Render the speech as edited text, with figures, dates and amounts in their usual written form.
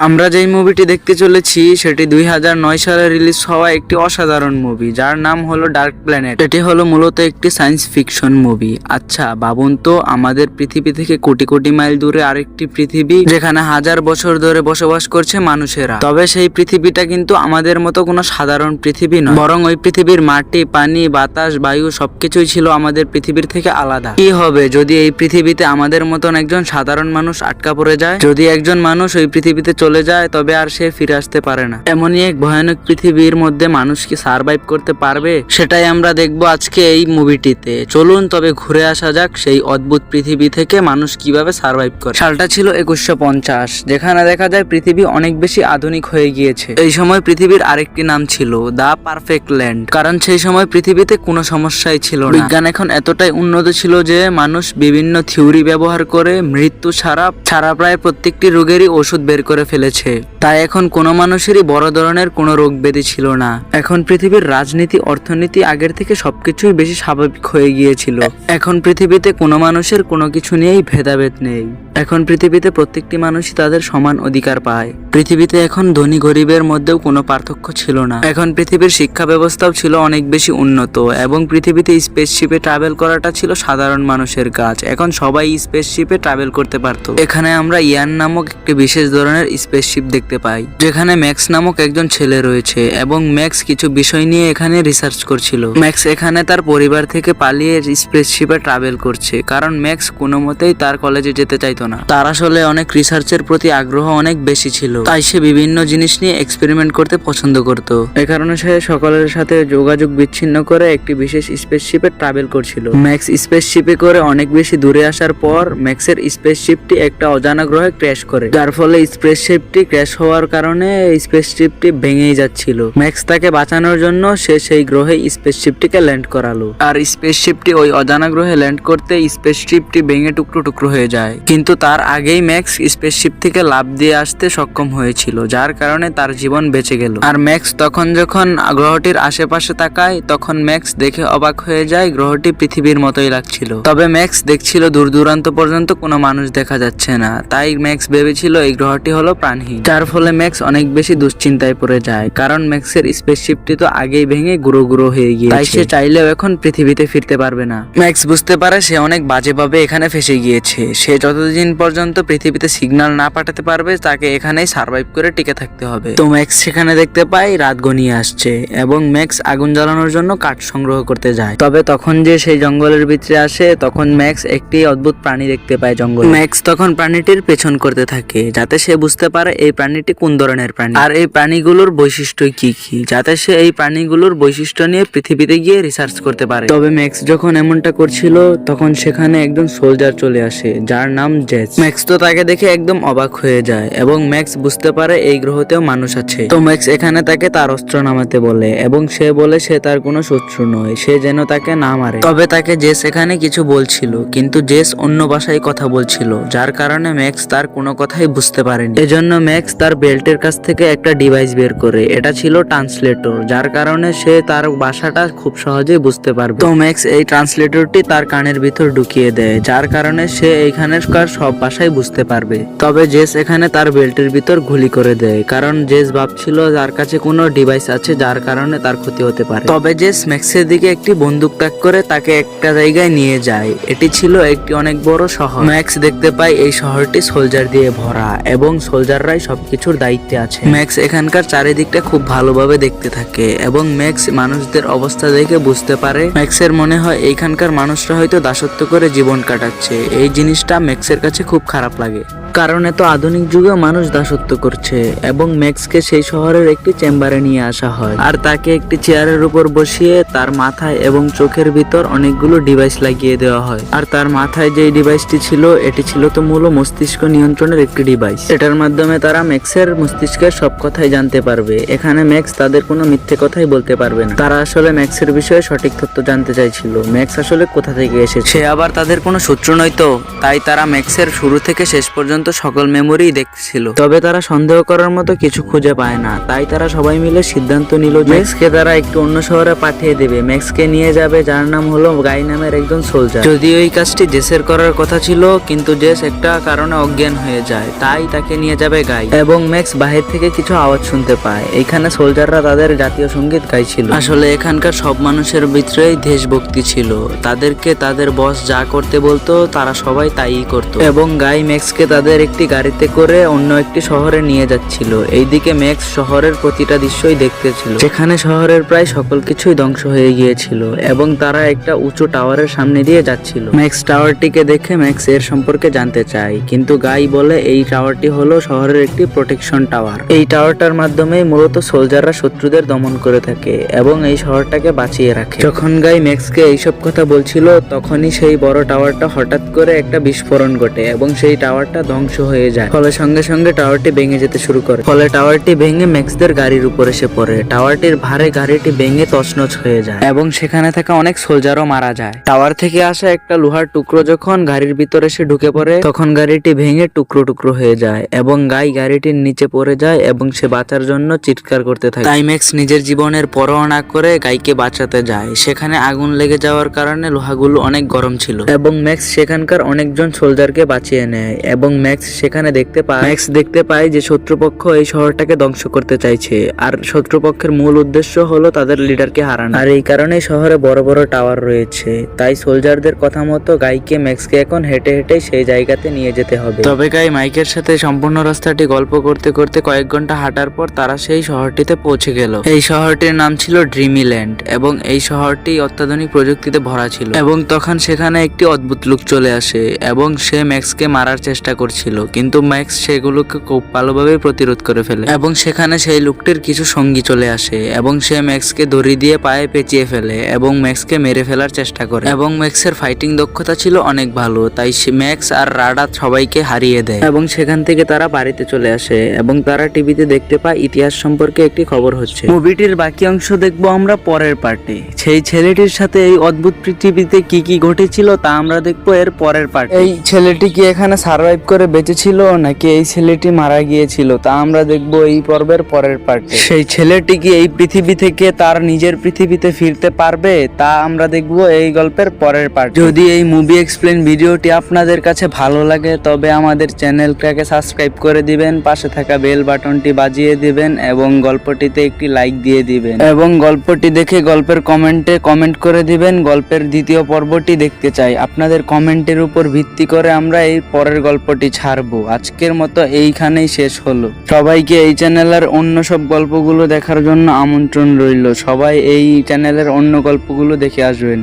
আমরা যেই মুভিটি দেখতে চলেছি সেটি 2009 সালে রিলিজ হওয়া একটি অসাধারণ মুভি যার নাম হলো ডার্ক প্ল্যানেট। এটি হলো মূলত একটি সায়েন্স ফিকশন মুভি। আচ্ছা ভাবুন তো, আমাদের পৃথিবী থেকে কোটি কোটি মাইল দূরে আরেকটি পৃথিবী যেখানে হাজার বছর ধরে বসবাস করছে মানুষেরা। তবে সেই পৃথিবীটা কিন্তু আমাদের মতো কোনো সাধারণ পৃথিবী নয়, বরং ওই পৃথিবীর মাটি, পানি, বাতাস, বায়ু সবকিছুই ছিল আমাদের পৃথিবীর থেকে আলাদা। কি হবে যদি এই পৃথিবীতে আমাদের মতন একজন সাধারণ মানুষ আটকা পড়ে যায়? যদি একজন মানুষ ওই পৃথিবীতে চলে যায় তবে আর সে ফিরে আসতে পারে না। এমনই এক ভয়ানক পৃথিবীর মধ্যে মানুষ কি সার্ভাইভ করতে পারবে, সেটাই আমরা দেখবো আজকে এই মুভিটিতে। চলুন তবে ঘুরে আসা যাক সেই অদ্ভুত পৃথিবী থেকে মানুষ কিভাবে সার্ভাইভ করে। সালটা ছিল 2150, যেখানে দেখা যায় পৃথিবী অনেক বেশি আধুনিক হয়ে গিয়েছে। এই সময় পৃথিবীর আরেকটি নাম ছিল দ্য পারফেক্ট ল্যান্ড, কারণ সেই সময় পৃথিবীতে কোনো সমস্যাই ছিল না। বিজ্ঞান এখন এতটাই উন্নত ছিল যে মানুষ বিভিন্ন থিওরি ব্যবহার করে মৃত্যু ছাড়া প্রায় প্রত্যেকটি রোগেরই ওষুধ বের করে ফেলেছে। তাই এখন কোনো মানুষেরই বড় ধরনের কোনো রোগ ব্যাধি ছিল না। এখন পৃথিবীর রাজনীতি, অর্থনীতি আগের থেকে সবকিছুই বেশি স্বাভাবিক হয়ে গিয়েছিল। এখন পৃথিবীতে কোনো মানুষের কোনো কিছু নিয়েই ভেদাভেদ নেই। এখন পৃথিবীতে প্রত্যেকটি মানুষই তাদের সমান অধিকার পায়। পৃথিবীতে এখন ধনী গরিবের মধ্যেও কোনো পার্থক্য ছিল না। এখন পৃথিবীর শিক্ষা ব্যবস্থাও ছিল অনেক বেশি উন্নত এবং পৃথিবীতে স্পেসশিপে ট্রাভেল করাটা ছিল সাধারণ মানুষের কাজ। এখন সবাই স্পেসশিপে ট্রাভেল করতে পারতো। এখানে আমরা ইয়ান নামক একটি বিশেষ ধরনের স্পেসশিপ দেখতে পাই, যেখানে ম্যাক্স নামক একজন ছেলে রয়েছে এবং ম্যাক্স কিছু বিষয় নিয়ে এখানে রিসার্চ করছিল। ম্যাক্স এখানে তার পরিবার থেকে পালিয়ে স্পেসশিপে ট্রাভেল করছে, কারণ ম্যাক্স কোনো মতেই তার কলেজে যেতে চাইতো না। তার আসলে অনেক রিসার্চের প্রতি আগ্রহ অনেক বেশি ছিল, তাই সে বিভিন্ন জিনিস নিয়ে এক্সপেরিমেন্ট করতে পছন্দ করত। এ কারণে সে সকলের সাথে যোগাযোগ বিচ্ছিন্ন করে একটি বিশেষ স্পেসশিপে ট্রাভেল করছিল। ম্যাক্স স্পেসশিপে করে অনেক বেশি দূরে আসার পর ম্যাক্সের স্পেসশিপটি একটা অজানা গ্রহে ক্র্যাশ করে, যার ফলে স্পেসশিপটি ক্র্যাশ হওয়ার কারণে স্পেসশিপটি ভেঙেই যাচ্ছিল। ম্যাক্স তাকে বাঁচানোর জন্য সে সেই গ্রহে স্পেসশিপটিকে ল্যান্ড করালো। আর স্পেসশিপটি ওই অজানা গ্রহে ল্যান্ড করতে স্পেসশিপটি ভেঙে টুকরো টুকরো হয়ে যায়, কিন্তু তার আগেই ম্যাক্স স্পেসশিপ থেকে লাফ দিয়ে আসতে সক্ষম হয়েছিল, যার কারণে তার জীবন বেঁচে গেল। আর ম্যাক্স তখন যখন গ্রহটির আশেপাশে তাকায় তখন ম্যাক্স দেখে অবাক হয়ে যায় গ্রহটি পৃথিবীর মতোই লাগছিল। তবে ম্যাক্স দেখছিল দূর দূরান্ত পর্যন্ত কোনো মানুষ দেখা যাচ্ছে না, তাই ম্যাক্স ভেবেছিল এই গ্রহটি হলো প্রাণহীন, যার ফলে ম্যাক্স অনেক বেশি দুশ্চিন্তায় পড়ে যায়, কারণ ম্যাক্সের স্পেসশিপটি তো আগেই ভেঙে গুঁড়ো গুঁড়ো হয়ে গিয়েছে, তাই সে চাইলেও এখন পৃথিবীতে ফিরতে পারবে না। ম্যাক্স বুঝতে পারে সে অনেক বাজেভাবে এখানে ফেসে গিয়েছে। সে যতদিন পর্যন্ত পৃথিবীতে সিগন্যাল না পাঠাতে পারবে তাকে এখানেই সার্ভাইভ করে টিকে থাকতে হবে। তো ম্যাক্স সেখানে দেখতে পায় রাত গনিয়ে আসছে এবং ম্যাক্স আগুন জ্বালানোর জন্য কাঠ সংগ্রহ করতে যায়। তবে তখন যে সেই জঙ্গলের ভিতরে আসে তখন ম্যাক্স একটি অদ্ভুত প্রাণী দেখতে পায় জঙ্গলে। ম্যাক্স তখন প্রাণীটির পেছন করতে থাকে যাতে সে বুঝতে পারে এই প্রাণীটি কোন ধরনের প্রাণী আর এই প্রাণীগুলোর বৈশিষ্ট্য কি কি, যাতে সে এই প্রাণীগুলোর বৈশিষ্ট্য নিয়ে পৃথিবীতে গিয়ে রিসার্চ করতে পারে। তবে ম্যাক্স যখন এমনটা করছিল তখন সেখানে একজন সোলজার চলে আসে যার নাম জেস। ম্যাক্স তো তাকে দেখে একদম অবাক হয়ে যায় এবং ম্যাক্স বুঝতে পারে এই গ্রহতেও মানুষ আছে। তো ম্যাক্স এখানে তাকে তার অস্ত্র নামাতে বলে এবং সে বলে সে তার কোনো শত্রু নয়, সে যেন তাকে না মারে। তবে তাকে জেস এখানে কিছু বলছিল, কিন্তু জেস অন্য ভাষায় কথা বলছিল, যার কারণে ম্যাক্স তার কোনো কথাই বুঝতে পারেনি। এজন্য ম্যাক্স তার বেল্টের কাছ থেকে একটা ডিভাইস বের করে, এটা ছিল ট্রান্সলেটর, যার কারণে সে তার ভাষাটা খুব সহজেই বুঝতে পারবে। তো ম্যাক্স এই ট্রান্সলেটরটি তার কানের ভিতর ঢুকিয়ে দেয়, যার কারণে সে এইখানকার সব ভাষাই বুঝতে পারবে। তবে জেস এখানে তার বেল্টের ভিতর গুলি করে দেয়, কারণ জেস ভাবছিল তার কাছে কোনো ডিভাইস আছে যার কারণে তার ক্ষতি হতে পারে। তবে জেস ম্যাক্সের দিকে একটি বন্দুক তাক করে তাকে একটা জায়গায় নিয়ে যায়। এটি ছিল একটি অনেক বড় শহর। ম্যাক্স দেখতে পায় এই শহরটি সোলজার দিয়ে ভরা এবং সোলজাররাই সবকিছুর দায়িত্বে আছে। ম্যাক্স এখানকার চারিদিকটা খুব ভালোভাবে দেখতে থাকে এবং ম্যাক্স মানুষদের অবস্থা দেখে বুঝতে পারে, ম্যাক্সের মনে হয় এইখানকার মানুষরা হয়তো দাসত্ব করে জীবন কাটাচ্ছে। এই জিনিসটা ম্যাক্সের কাছে খুব খারাপ লাগে, কারণ এত আধুনিক যুগেও মানুষ দাসত্ব করছে। এবং ম্যাক্সকে সেই শহরের একটি চেম্বারে নিয়ে আসা হয় আর তাকে একটি চেয়ারের উপর বসিয়ে তার মাথায় এবং চোখের ভিতর অনেকগুলো ডিভাইস লাগিয়ে দেওয়া হয়। আর তার মাথায় যেই ডিভাইসটি ছিল এটি ছিল তো মূল মস্তিষ্ক নিয়ন্ত্রণের একটি ডিভাইস। এটার মাধ্যমে তারা ম্যাক্সের মস্তিষ্কের সব কথাই জানতে পারবে। এখানে ম্যাক্স তাদের কোনো মিথ্যে কথাই বলতে পারবে না। তারা আসলে ম্যাক্সের বিষয়ে সঠিক তথ্য জানতে চাইছিল, ম্যাক্স আসলে কোথা থেকে এসেছে। সে আবার তাদের কোনো শত্রু নয় তো, তাই তারা ম্যাক্সের শুরু থেকে শেষ পর্যন্ত পর্যন্ত সকল মেমোরি দেখছিল। তবে তারা সন্দেহ করার মতো কিছু খুঁজে পায় না, তাই তারা সবাই মিলে সিদ্ধান্ত নিল যে ম্যাক্সকে তারা একটু অন্য শহরে পাঠিয়ে দেবে। ম্যাক্সকে নিয়ে যাবে যার নাম হলো গাই নামের একজন সোলজার। যদিও এই কাজটি জেসের করার কথা ছিল, কিন্তু জেস একটা কারণে অজ্ঞান হয়ে যায়, তাই তাকে নিয়ে যাবে গাই। এবং ম্যাক্স বাহির থেকে কিছু আওয়াজ শুনতে পায়। এখানে সোলজাররা তাদের জাতীয় সঙ্গীত গাইছিল। আসলে এখানকার সব মানুষের ভিতরেই দেশভক্তি ছিল, তাদেরকে তাদের বস যা করতে বলতো তারা সবাই তাই করতো। এবং গাই ম্যাক্সকে তাদের একটি গাড়িতে করে অন্য একটি শহরে নিয়ে যাচ্ছিল। এইদিকে ম্যাক্স শহরের প্রতিটা দৃশ্যই দেখতেছিল, যেখানে শহরের প্রায় সকল কিছুই ধ্বংস হয়ে গিয়েছিল এবং তারা একটা উঁচু টাওয়ারের সামনে দিয়ে যাচ্ছিল। ম্যাক্স টাওয়ারটিকে দেখে ম্যাক্স এর সম্পর্কে জানতে চায়, কিন্তু গাই বলে এই টাওয়ারটি হলো শহরের একটি প্রোটেকশন টাওয়ার। এই টাওয়ারটার মাধ্যমে মূলত সোলজাররা শত্রুদের দমন করে থাকে এবং এই শহরটাকে বাঁচিয়ে রাখে। যখন গাই ম্যাক্সকে এইসব কথা বলছিল, তখনই সেই বড় টাওয়ারটা হঠাৎ করে একটা বিস্ফোরণ ঘটে এবং সেই টাওয়ারটা ধ্বংস হয়ে যায়। ফলে সঙ্গে সঙ্গে টাওয়ারটি ভেঙে যেতে শুরু করে। ফলে টাওয়ারটি ভেঙে ম্যাক্সদের গাড়ির উপর এসে পড়ে। টাওয়ারটির ভারে গাড়িটি ভেঙে তছনছ হয়ে যায় এবং সেখানে থাকা অনেক সোলজারও মারা যায়। টাওয়ার থেকে আসা একটা লোহার টুকরো যখন গাড়ির ভিতরে এসে ঢুকে পড়ে, তখন গাড়িটি ভেঙে টুকরো টুকরো হয়ে যায় এবং গাই গাড়িটির নিচে পড়ে যায় এবং সে বাঁচার জন্য চিৎকার করতে থাকে। তাই ম্যাক্স নিজের জীবনের পরোয়া না করে গাইকে বাঁচাতে যায়। সেখানে আগুন লেগে যাওয়ার কারণে লোহাগুলো অনেক গরম ছিল এবং ম্যাক্স সেখানকার অনেকজন সোলজারকে বাঁচিয়ে নেয়। এবং ম্যাক্স সেখানে দেখতে পায় যে শত্রুপক্ষ এই শহরটাকে ধ্বংস করতে চাইছে, আর শত্রুপক্ষের মূল উদ্দেশ্য হলো তাদের লিডারকে হারানো। আর এই কারণে শহরে বড় বড় টাওয়ার রয়েছে। তাই সোলজারদের কথা মতো গাইকে ম্যাক্সকে এখন হেঁটে হেঁটে সেই জায়গাতে নিয়ে যেতে হবে। তবে গাই মাইকের সাথে সম্পূর্ণ রাস্তাটি গল্প করতে করতে কয়েক ঘন্টা হাঁটার পর তারা সেই শহরটিতে পৌঁছে গেল। এই শহরটির নাম ছিল ড্রিমিল্যান্ড এবং এই শহরটি অত্যাধুনিক প্রযুক্তিতে ভরা ছিল। এবং তখন সেখানে একটি অদ্ভুত লোক চলে আসে এবং সে ম্যাক্সকে মারার চেষ্টা করছিল, কিন্তু ম্যাক্স সেগুলোকে খুব ভালোভাবে প্রতিরোধ করে ফেলে। এবং সেখানে সেই লোকটির কিছু সঙ্গী চলে আসে এবং সে ম্যাক্সকে দড়ি দিয়ে পায়ে পেঁচিয়ে ফেলে এবং ম্যাক্সকে মেরে ফেলার চেষ্টা করে। এবং ম্যাক্সের ফাইটিং দক্ষতা ছিল অনেক ভালো, তাই ম্যাক্স আর রাডা সবাইকে হারিয়ে দেয়। এবং সেখান থেকে তারা বাড়িতে চলে আসে এবং তারা টিভিতে দেখতে পায় ইতিহাস সম্পর্কে একটি খবর হচ্ছে। মুভিটির বাকি অংশ দেখবো আমরা পরের পার্টে। সেই ছেলেটির সাথে এই অদ্ভুত পৃথিবীতে কি কি ঘটেছিল তা আমরা দেখবো এর পরের পার্টে। এই ছেলেটি কি এখানে সার্ভাইভ করে বেঁচে ছিল নাকি এই ছেলেটি মারা গিয়েছিল তা আমরা দেখবো এই পর্বের পরের পার্টে। সেই ছেলেটি কি এই পৃথিবী থেকে তার নিজের পৃথিবীতে ফিরতে পারবে তা আমরা দেখবো এই গল্পের পরের পার্ট। যদি এই মুভি এক্সপ্লেন ভিডিওটি আপনাদের কাছে ভালো লাগে তবে আমাদের চ্যানেলটাকে সাবস্ক্রাইব করে দিবেন, পাশে থাকা বেল বাটনটি বাজিয়ে দিবেন এবং গল্পটিতে একটি লাইক দিয়ে দিবেন এবং গল্পটি দেখে গল্পের কমেন্টে কমেন্ট করে দিবেন গল্পের দ্বিতীয় পর্বটি দেখতে চাই। আপনাদের কমেন্টের উপর ভিত্তি করে আমরা এই পরের গল্পটি ছাড়বো। আজকের মতো এইখানেই শেষ হলো। সবাইকে এই চ্যানেলের অন্য সব গল্পগুলো দেখার জন্য আমন্ত্রণ রইল। সবাই এই চ্যানেলের অন্য গল্পগুলো দেখে আসবেন।